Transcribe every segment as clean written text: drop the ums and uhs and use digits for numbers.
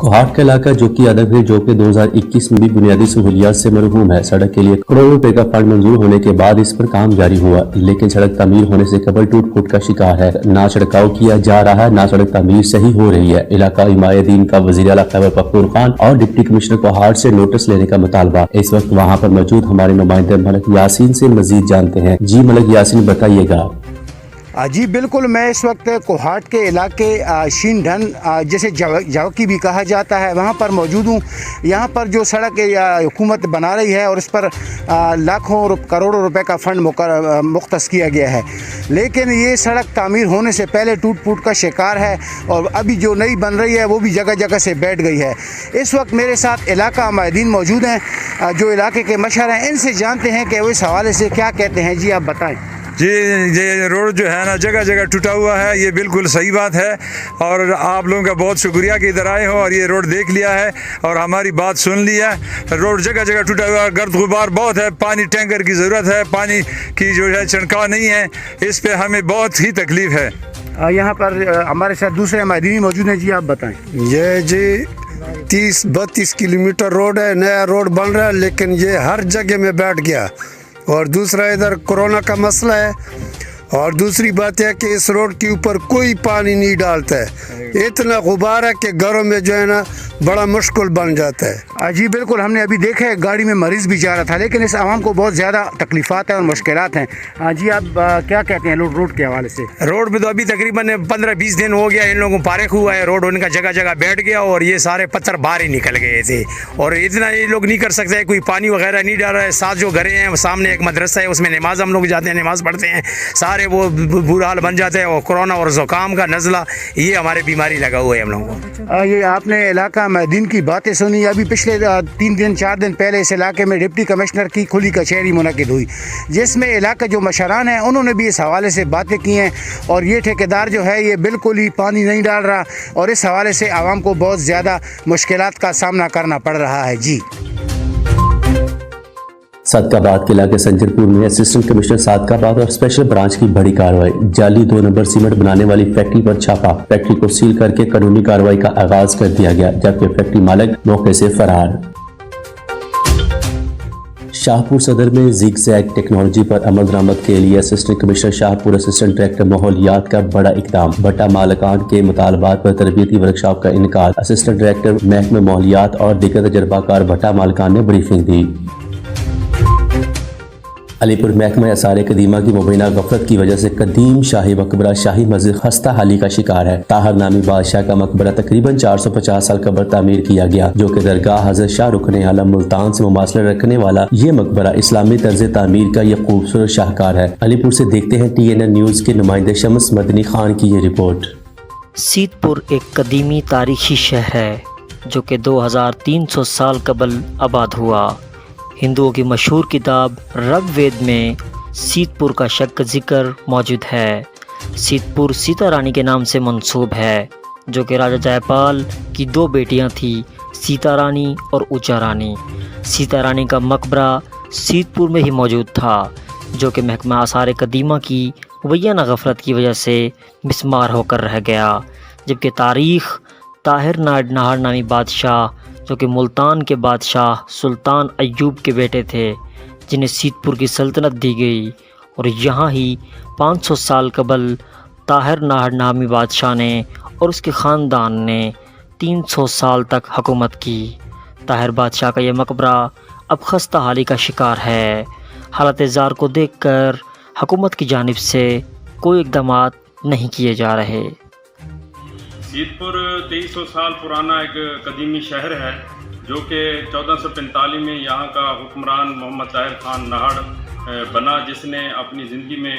कोहाट का इलाका जो कि अदब है, जो कि 2021 में भी बुनियादी सहूलियात से मरहूम है। सड़क के लिए करोड़ों रुपए का फंड मंजूर होने के बाद इस पर काम जारी हुआ, लेकिन सड़क तामीर होने से कबल टूट फूट का शिकार है। ना छिड़काव किया जा रहा है, ना सड़क तामीर सही हो रही है। इलाका इमायदीन का वज़ीर आला खैबर पख्तूनख्वा और डिप्टी कमिश्नर कोहाट से नोटिस लेने का मुतालबा। इस वक्त वहाँ पर मौजूद हमारे नुमाइंदे मलक यासीन से मजीद जानते हैं। जी मलक यासीन, बताइएगा। जी बिल्कुल, मैं इस वक्त कोहाट के इलाके शीनढन जैसे जावकी भी कहा जाता है वहाँ पर मौजूद हूँ। यहाँ पर जो सड़क हुकूमत बना रही है और इस पर लाखों करोड़ों रुपए का फंड मुख्तस किया गया है, लेकिन ये सड़क तामीर होने से पहले टूट फूट का शिकार है और अभी जो नई बन रही है वो भी जगह जगह से बैठ गई है। इस वक्त मेरे साथ इलाका माहिदीन मौजूद हैं जो इलाके के मशहर हैं, इनसे जानते हैं कि वो इस हवाले से क्या कहते हैं। जी आप बताएँ। जी, ये रोड जो है ना जगह जगह टूटा हुआ है, ये बिल्कुल सही बात है और आप लोगों का बहुत शुक्रिया कि इधर आए हो और ये रोड देख लिया है और हमारी बात सुन लिया। रोड जगह जगह टूटा हुआ है, गर्द गुबार बहुत है, पानी टैंकर की ज़रूरत है, पानी की जो है छिड़काव नहीं है, इस पे हमें बहुत ही तकलीफ़ है। यहाँ पर हमारे साथ दूसरे माहिदीन मौजूद हैं। जी आप बताएँ। ये जी 30-32 किलोमीटर रोड है, नया रोड बन रहा है, लेकिन ये हर जगह में बैठ गया। और दूसरा इधर कोरोना का मसला है और दूसरी बात है कि इस रोड के ऊपर कोई पानी नहीं डालता है, इतना गुबार है कि घरों में जो है ना बड़ा मुश्किल बन जाता है। जी बिल्कुल, हमने अभी देखा है गाड़ी में मरीज़ भी जा रहा था, लेकिन इस आवाम को बहुत ज़्यादा तकलीफ़ात हैं और मुश्किलात हैं। जी आप क्या कहते हैं रोड के हवाले से? रोड में तो अभी तकरीबन 15-20 दिन हो गया इन लोगों को पारिक हुआ है, रोड उनका जगह जगह बैठ गया और ये सारे पत्थर बाहर ही निकल गए थे और इतना ये लोग नहीं कर सकते, कोई पानी वगैरह नहीं डाल रहा है। साथ जो घरें हैं सामने एक मदरसा है, उसमें नमाज हम लोग जाते हैं, नमाज़ पढ़ते हैं, सारे वो बुरा हाल बन जाते हैं और कोरोना और ज़ुकाम का नज़ला ये हमारे बीमारी लगा हुआ है हम लोगों को। ये आपने इलाका माहिदीन की बातें सुनी। अभी पिछले 3-4 दिन पहले इस इलाके में डिप्टी कमिश्नर की खुली कचहरी मुनक़िद हुई, जिसमें इलाका जो मशरान हैं उन्होंने भी इस हवाले से बातें की हैं और ये ठेकेदार जो है ये बिल्कुल ही पानी नहीं डाल रहा और इस हवाले से आवाम को बहुत ज़्यादा मुश्किलात का सामना करना पड़ रहा है। जी सादकाबाद के इलाके संजरपुर में असिस्टेंट कमिश्नर सादकाबाद और स्पेशल ब्रांच की बड़ी कार्रवाई। जाली 2 नंबर सीमेंट बनाने वाली फैक्ट्री पर छापा, फैक्ट्री को सील करके कानूनी कार्रवाई का आगाज कर दिया गया, जबकि फैक्ट्री मालिक मौके से फरार। शाहपुर सदर में ज़िग-ज़ैग टेक्नोलॉजी पर अमल दरामद के लिए assistant commissioner Shahpur assistant director माहौलियात का बड़ा इकदाम। भट्टा मालकान के मुतालबात पर तरबियती वर्कशॉप का इनकार। असिस्टेंट डायरेक्टर महकमे माहौलियात और दीगर तजर्बाकार भट्टा मालकान ने ब्रीफिंग दी। अलीपुर महकमा आसार कदीमा की मुबैना गफलत की वजह से कदीम शाही मकबरा शाही मस्जिद खस्ता हाली का शिकार है। ताहर नामी बादशाह का मकबरा तकरीबन 450 साल कबल तामीर किया गया, जो कि दरगाह हज़रत शाह रुकने आलम मुल्तान से मुमासला रखने वाला ये मकबरा इस्लामी तर्ज तामीर का यह खूबसूरत शाहकार है। अलीपुर से देखते हैं TNN न्यूज़ के नुमाइंदे शम्स मदनी खान की ये रिपोर्ट। सीतपुर एक कदीमी तारीखी शहर है जो कि 2300 साल कबल आबाद हुआ। हिंदुओं की मशहूर किताब ऋग्वेद में सीतपुर का शक जिक्र मौजूद है। सीतपुर सीता रानी के नाम से मंसूब है, जो कि राजा जयपाल की 2 बेटियां थीं, सीता रानी और ऊंचा रानी। सीता रानी का मकबरा सीतपुर में ही मौजूद था, जो कि महकमा आसार कदीमा की मुबैना गफलत की वजह से मिस्मार होकर रह गया। जबकि तारीख़ ताहिर नाहर नामी बादशाह, जो कि मुल्तान के बादशाह सुल्तान अय्यूब के बेटे थे, जिन्हें सीतपुर की सल्तनत दी गई और यहाँ ही 500 साल कबल ताहिर नाहर नामी बादशाह ने और उसके ख़ानदान ने 300 साल तक हुकूमत की। ताहिर बादशाह का यह मकबरा अब खस्ता हाली का शिकार है। हालत ज़ार को देखकर हुकूमत की जानिब से कोई इक़दामात नहीं किए जा रहे। सीतपुर 2300 साल पुराना एक कदीमी शहर है, जो कि 1445 में यहाँ का हुक्मरान मोहम्मद ताहिर खान नाहड़ बना, जिसने अपनी ज़िंदगी में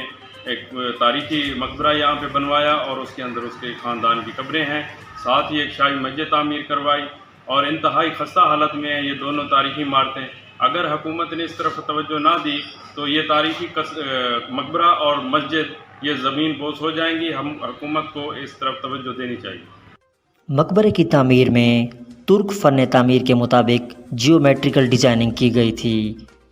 एक तारीखी मकबरा यहाँ पे बनवाया और उसके अंदर उसके ख़ानदान की कब्रें हैं। साथ ही एक शाही मस्जिद तामीर करवाई और इंतहाई खस्ता हालत में है ये दोनों तारीखी इमारतें। अगर हुकूमत ने इस तरफ तवज्जो ना दी तो ये तारीखी मकबरा और मस्जिद ये ज़मीन बोस हो जाएंगी। हम हुकूमत को इस तरफ तवज्जो देनी चाहिए। मकबरे की तामीर में तुर्क फ़न तामीर के मुताबिक जियोमेट्रिकल डिज़ाइनिंग की गई थी।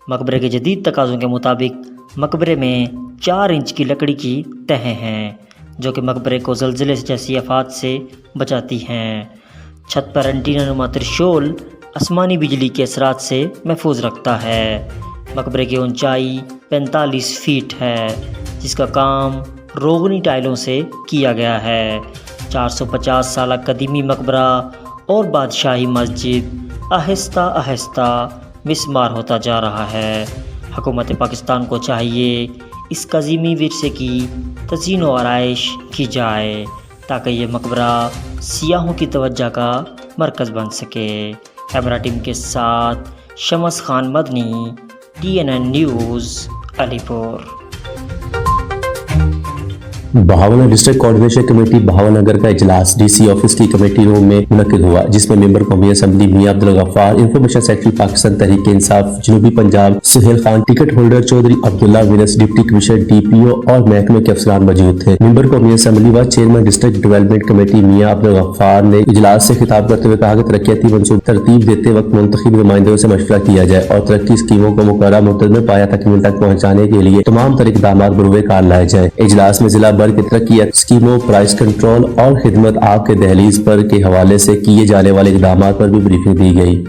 मकबरे के जदीद तकाज़ों के मुताबिक मकबरे में 4 इंच की लकड़ी की तहें हैं, जो कि मकबरे को ज़लज़ले जैसी आफात से बचाती हैं। چھت پر اینٹینا نما ترشول آسمانی بجلی کے اثرات سے محفوظ رکھتا ہے۔ مقبرے کی اونچائی 45 فیٹ ہے، جس کا کام روغنی ٹائلوں سے کیا گیا ہے۔ 450 سالہ قدیمی مقبرہ اور بادشاہی مسجد آہستہ آہستہ مسمار ہوتا جا رہا ہے۔ حکومت پاکستان کو چاہیے اس قدیمی ورثے کی تزئین و آرائش کی جائے تاکہ یہ مقبرہ سیاحوں کی توجہ کا مرکز بن سکے۔ کیمرہ ٹیم کے ساتھ شمس خان مدنی، TNN نیوز، علی پور۔ بہاولہ district coordination committee Bahawalnagar کا اجلاس DC آفس کی کمیٹی روم میں منعقد ہوا، جس میں ممبر قومی اسمبلی میاں عبدالغفار، انفارمیشن سیکرٹری پاکستان تحریک انصاف جنوبی پنجاب سہیل خان، ٹکٹ ہولڈر چودھری عبداللہ وینس، ڈپٹی کمشنر DPO اور محکمے کے افسران موجود تھے۔ ممبر قومی اسمبلی و چیئرمین ڈسٹرکٹ ڈیولپمنٹ کمیٹی میاں عبدالغفار نے اجلاس سے خطاب کرتے ہوئے کہا کہ ترقیاتی منصوبے ترتیب دیتے وقت منتخب نمائندوں سے مشورہ کیا جائے اور ترقی اسکیموں کو مقررہ مدت میں پایہ تکمیل تک پہنچانے کے لیے تمام تر اقدامات بروئے کار لائے جائیں۔ اجلاس میں ضلع بھر کے ترقیاتی اسکیموں، پرائس کنٹرول اور خدمت آپ کے دہلیز پر کے حوالے سے کیے جانے والے اقدامات پر بھی بریفنگ دی گئی۔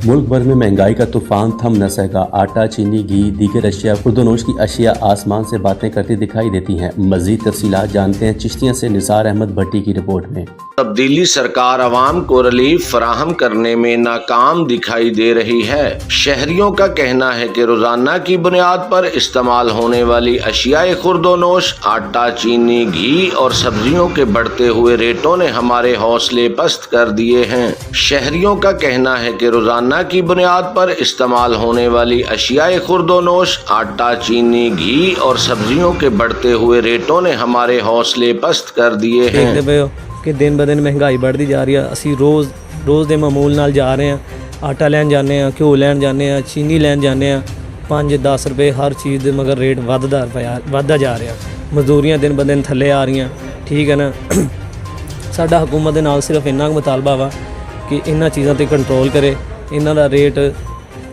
ملک بھر میں مہنگائی کا طوفان تھم نہ سکا، آٹا، چینی، گھی، دیگر اشیاء، خوردونوش کی اشیاء آسمان سے باتیں کرتی دکھائی دیتی ہیں۔ مزید تفصیلات جانتے ہیں چشتیاں سے نثار احمد بھٹی کی رپورٹ میں۔ تبدیلی سرکار عوام کو ریلیف فراہم کرنے میں ناکام دکھائی دے رہی ہے۔ شہریوں کا کہنا ہے کہ روزانہ کی بنیاد پر استعمال ہونے والی اشیاء خوردونوش، آٹا، چینی، گھی اور سبزیوں کے بڑھتے ہوئے ریٹوں نے ہمارے حوصلے پست کر دیے ہیں۔ شہریوں کا کہنا ہے کہ روزانہ کی بنیاد پر استعمال ہونے والی اشیاء خوردونوش، آٹا، چینی، گھی اور سبزیوں کے بڑھتے ہوئے ریٹوں نے ہمارے حوصلے پست کر دیے ہیں۔ کہ دن ب دن مہنگائی بڑھتی جا رہی ہے۔ اسی روز دے معمول نال جا رہے ہیں، آٹا لین جانے ہیں، گھیو لین جانے ہیں، چینی لین جانے ہیں، 5-10 روپے ہر چیز دے مگر ریٹ ودھدا جا رہا۔ مزدوریاں دن ب دن تھلے آ رہی ہیں، ٹھیک ہے نا۔ ساڈا حکومت دے نال صرف انہاں مطالبہ وا کہ انہاں چیزاں تے کنٹرول کرے، انہاں دا ریٹ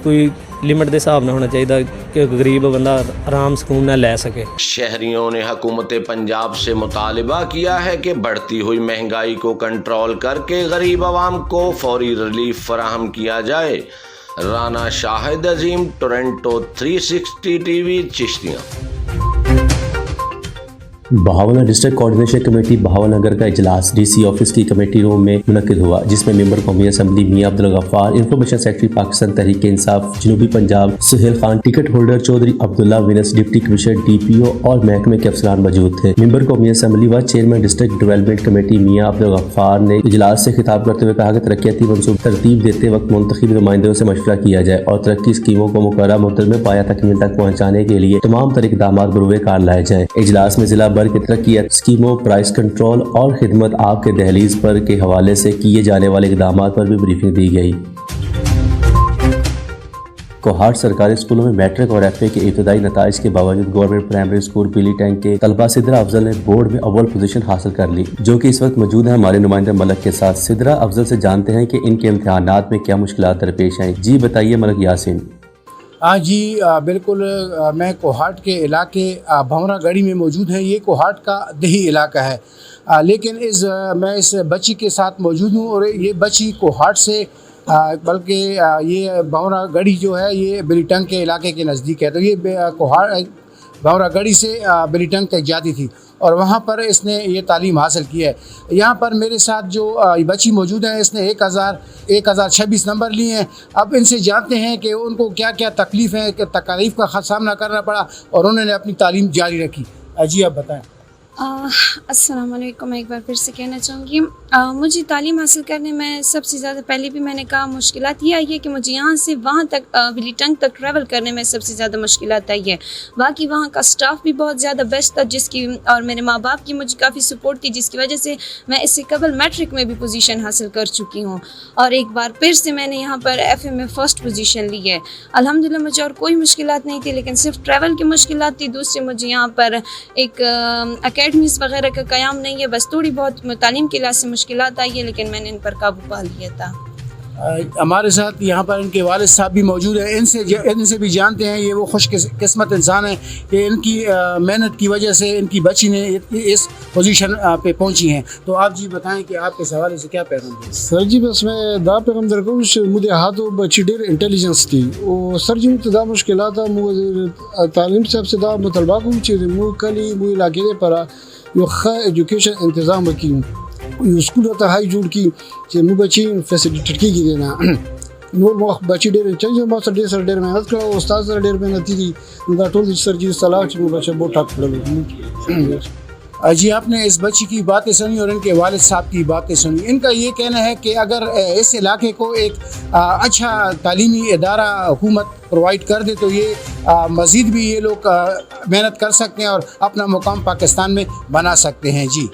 کوئی لمٹ دے حساب نہ ہونا چاہیے کہ غریب بندہ آرام سکون نہ لے سکے۔ شہریوں نے حکومت پنجاب سے مطالبہ کیا ہے کہ بڑھتی ہوئی مہنگائی کو کنٹرول کر کے غریب عوام کو فوری ریلیف فراہم کیا جائے۔ Rana Shahid Azeem, Toronto 360 TV، Chishtian. بہاولہ district coordination committee Bahawalnagar کا اجلاس DC آفس کی کمیٹی روم میں منعقد ہوا، جس میں ممبر قومی اسمبلی میاں عبدالغفار، انفارمیشن سیکرٹری پاکستان تحریک انصاف جنوبی پنجاب سہیل خان، ٹکٹ ہولڈر چودھری عبداللہ وینس، ڈپٹی کمشنر DPO اور محکمے کے افسران موجود تھے۔ ممبر قومی اسمبلی و چیئرمین ڈسٹرکٹ ڈیولپمنٹ کمیٹی میاں عبدالغفار نے اجلاس سے خطاب کرتے ہوئے کہا کہ ترقیاتی منصوبے ترتیب دیتے وقت منتخب نمائندوں سے مشورہ کیا جائے اور ترقی اسکیموں کو مقررہ مدت میں پایہ تکمیل تک پہنچانے کے لیے تمام تر اقدامات بروئے کار لائے جائیں۔ اجلاس میں ضلع بھر کے ترقیاتی اسکیموں، پرائس کنٹرول اور خدمت آپ کے دہلیز پر کے حوالے سے کیے جانے والے اقدامات پر بھی بریفنگ دی گئی۔ کوہاٹ سرکاری اسکولوں میں میٹرک اور FA کے ابتدائی نتائج کے باوجود گورنمنٹ پرائمری اسکول پیلی ٹینک کے طلبہ سدرا افضل نے بورڈ میں اول پوزیشن حاصل کر لی، جو کہ اس وقت موجود ہیں ہمارے نمائندہ ملک کے ساتھ۔ سدرا افضل سے جانتے ہیں کہ ان کے امتحانات میں کیا مشکلات درپیش آئیں۔ جی بتائیے ملک یاسین۔ جی بالکل، میں کوہاٹ کے علاقے بھونرا گڑھی میں موجود ہیں۔ یہ کوہاٹ کا دیہی علاقہ ہے، لیکن میں اس بچی کے ساتھ موجود ہوں، اور یہ بچی کوہاٹ سے بلکہ یہ بھونرا گڑھی جو ہے یہ بلی ٹنگ کے علاقے کے نزدیک ہے۔ تو یہ بھونرا گڑھی سے بلی ٹنگ تک جاتی تھی اور وہاں پر اس نے یہ تعلیم حاصل کی ہے۔ یہاں پر میرے ساتھ جو بچی موجود ہے، اس نے 1026 نمبر لیے ہیں۔ اب ان سے جانتے ہیں کہ ان کو کیا کیا تکالیف کا سامنا کرنا پڑا اور انہوں نے اپنی تعلیم جاری رکھی۔ جی آپ بتائیں۔ السلام علیکم۔ میں ایک بار پھر سے کہنا چاہوں گی، مجھے تعلیم حاصل کرنے میں سب سے زیادہ، پہلے بھی میں نے کہا، مشکلات یہ آئی ہے کہ مجھے یہاں سے وہاں تک بلی ٹنگ تک ٹریول کرنے میں سب سے زیادہ مشکلات آئی ہے۔ باقی وہاں کا سٹاف بھی بہت زیادہ بیسٹ تھا، اور میرے ماں باپ کی مجھے کافی سپورٹ تھی، جس کی وجہ سے میں اس سے قبل میٹرک میں بھی پوزیشن حاصل کر چکی ہوں، اور ایک بار پھر سے میں نے یہاں پر FA میں فرسٹ پوزیشن لی ہے۔ الحمدللہ مجھے اور کوئی مشکلات نہیں تھی، لیکن صرف ٹریول کی مشکلات تھی۔ دوسرے مجھے یہاں پر ایک اکیڈمیز وغیرہ کا قیام نہیں ہے، بس تھوڑی بہت تعلیم کے لحاظ سے مشکلات آئی ہے، لیکن میں نے ان پر قابو پا لیا تھا۔ हमारे साथ यहाँ पर इनके वालिद साहब भी मौजूद हैं। इनसे भी जानते हैं, ये वो खुश किस्मत इंसान हैं कि इनकी मेहनत की वजह से इनकी बच्ची ने इस पोजीशन पे पहुँची हैं। तो आप जी बताएं कि आपके हवाले से क्या पैगाम है? सर जी बस मैं दा पैगाम दरकों मुझे हाथों बच्ची डेर इंटेलिजेंस थी और सर जी मुझे दा मुश्किलात मुझे तालीम से आपसे दा मुतलबा को मुझे कली मुझे इलाके पर यो ख एजुकेशन इंतज़ाम की स्कूल होता हाई जूड़ की मुझे बच्ची फैसिलिटी की देना नोर बच्ची डेर चाहिए बहुत सर डेर मेहनत करो उस्ताद सर डेर मेहनत थी टोल सर जी सलाह बच्चा बहुत ठाक। जी आपने इस बच्ची की बातें सुनी और इनके वालिद साहब की बातें सुनी। इनका ये कहना है कि अगर इस इलाके को एक अच्छा तालीमी इदारा हुकूमत प्रोवाइड कर दे तो ये मज़ीद भी ये लोग मेहनत कर सकते हैं और अपना मुकाम पाकिस्तान में बना सकते हैं। जी